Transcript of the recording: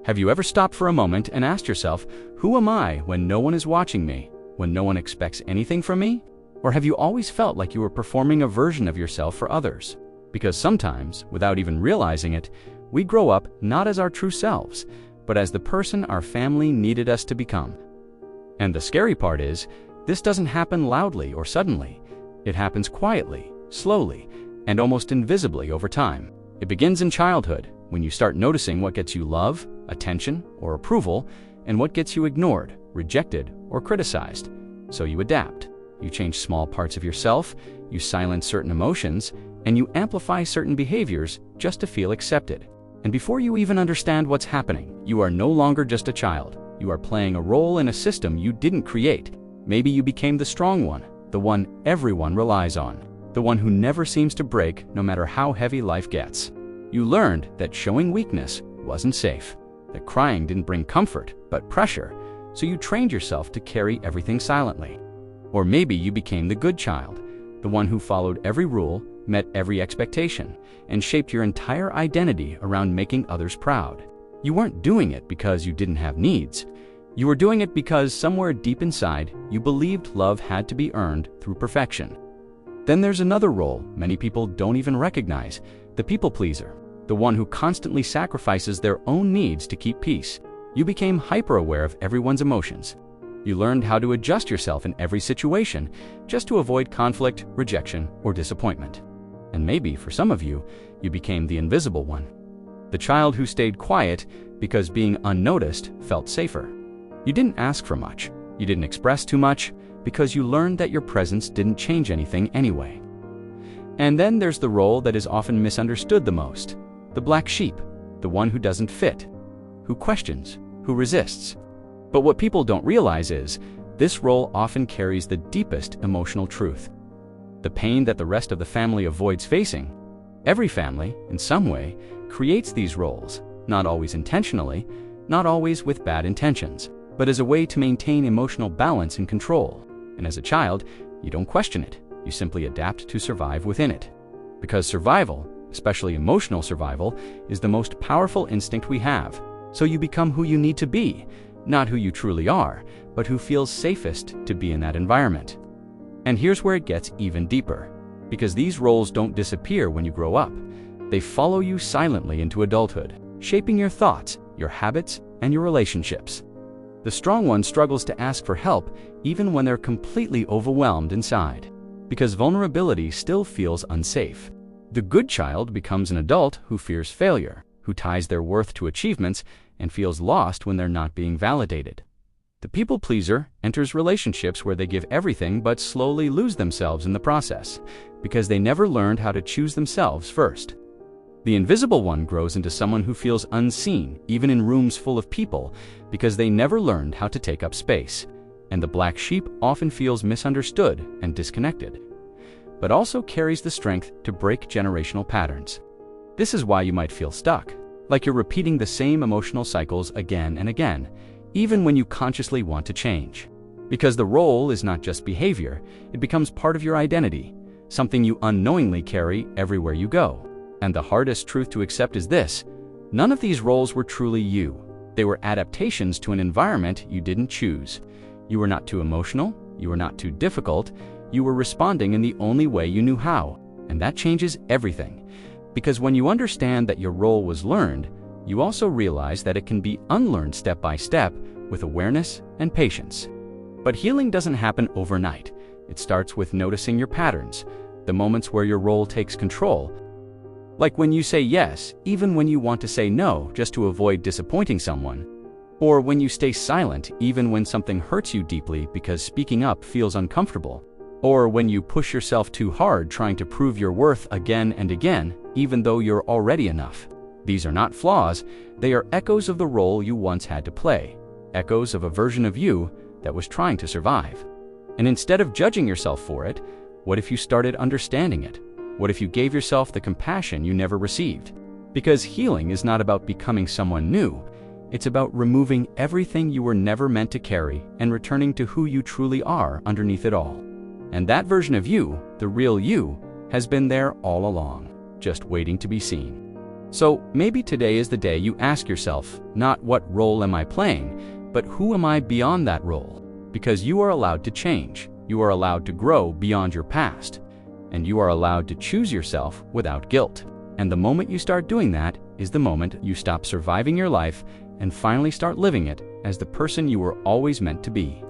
Have you ever stopped for a moment and asked yourself, who am I when no one is watching me, when no one expects anything from me? Or have you always felt like you were performing a version of yourself for others? Because sometimes, without even realizing it, we grow up not as our true selves, but as the person our family needed us to become. And the scary part is, this doesn't happen loudly or suddenly. It happens quietly, slowly, and almost invisibly over time. It begins in childhood, when you start noticing what gets you love, attention, or approval, and what gets you ignored, rejected, or criticized. So you adapt. You change small parts of yourself, you silence certain emotions, and you amplify certain behaviors just to feel accepted. And before you even understand what's happening, you are no longer just a child. You are playing a role in a system you didn't create. Maybe you became the strong one, the one everyone relies on, the one who never seems to break no matter how heavy life gets. You learned that showing weakness wasn't safe, that crying didn't bring comfort, but pressure, so you trained yourself to carry everything silently. Or maybe you became the good child, the one who followed every rule, met every expectation, and shaped your entire identity around making others proud. You weren't doing it because you didn't have needs. You were doing it because somewhere deep inside, you believed love had to be earned through perfection. Then there's another role many people don't even recognize, the people pleaser, the one who constantly sacrifices their own needs to keep peace. You became hyper-aware of everyone's emotions. You learned how to adjust yourself in every situation just to avoid conflict, rejection, or disappointment. And maybe, for some of you, you became the invisible one. The child who stayed quiet because being unnoticed felt safer. You didn't ask for much. You didn't express too much because you learned that your presence didn't change anything anyway. And then there's the role that is often misunderstood the most. The black sheep, the one who doesn't fit, who questions, who resists. But what people don't realize is, this role often carries the deepest emotional truth. The pain that the rest of the family avoids facing. Every family, in some way, creates these roles, not always intentionally, not always with bad intentions, but as a way to maintain emotional balance and control. And as a child, you don't question it, you simply adapt to survive within it. Because survival, especially emotional survival, is the most powerful instinct we have. So you become who you need to be, not who you truly are, but who feels safest to be in that environment. And here's where it gets even deeper. Because these roles don't disappear when you grow up. They follow you silently into adulthood, shaping your thoughts, your habits, and your relationships. The strong one struggles to ask for help even when they're completely overwhelmed inside, because vulnerability still feels unsafe. The good child becomes an adult who fears failure, who ties their worth to achievements and feels lost when they're not being validated. The people pleaser enters relationships where they give everything but slowly lose themselves in the process, because they never learned how to choose themselves first. The invisible one grows into someone who feels unseen, even in rooms full of people, because they never learned how to take up space. And the black sheep often feels misunderstood and disconnected, but also carries the strength to break generational patterns. This is why you might feel stuck, like you're repeating the same emotional cycles again and again, even when you consciously want to change. Because the role is not just behavior, it becomes part of your identity, something you unknowingly carry everywhere you go. And the hardest truth to accept is this: none of these roles were truly you. They were adaptations to an environment you didn't choose. You were not too emotional, you were not too difficult, you were responding in the only way you knew how. And that changes everything. Because when you understand that your role was learned, you also realize that it can be unlearned step by step with awareness and patience. But healing doesn't happen overnight. It starts with noticing your patterns, the moments where your role takes control. Like when you say yes, even when you want to say no just to avoid disappointing someone. Or when you stay silent even when something hurts you deeply because speaking up feels uncomfortable. Or when you push yourself too hard trying to prove your worth again and again, even though you're already enough. These are not flaws, they are echoes of the role you once had to play, echoes of a version of you that was trying to survive. And instead of judging yourself for it, what if you started understanding it? What if you gave yourself the compassion you never received? Because healing is not about becoming someone new, it's about removing everything you were never meant to carry and returning to who you truly are underneath it all. And that version of you, the real you, has been there all along, just waiting to be seen. So maybe today is the day you ask yourself, not what role am I playing, but who am I beyond that role? Because you are allowed to change, you are allowed to grow beyond your past, and you are allowed to choose yourself without guilt. And the moment you start doing that is the moment you stop surviving your life and finally start living it as the person you were always meant to be.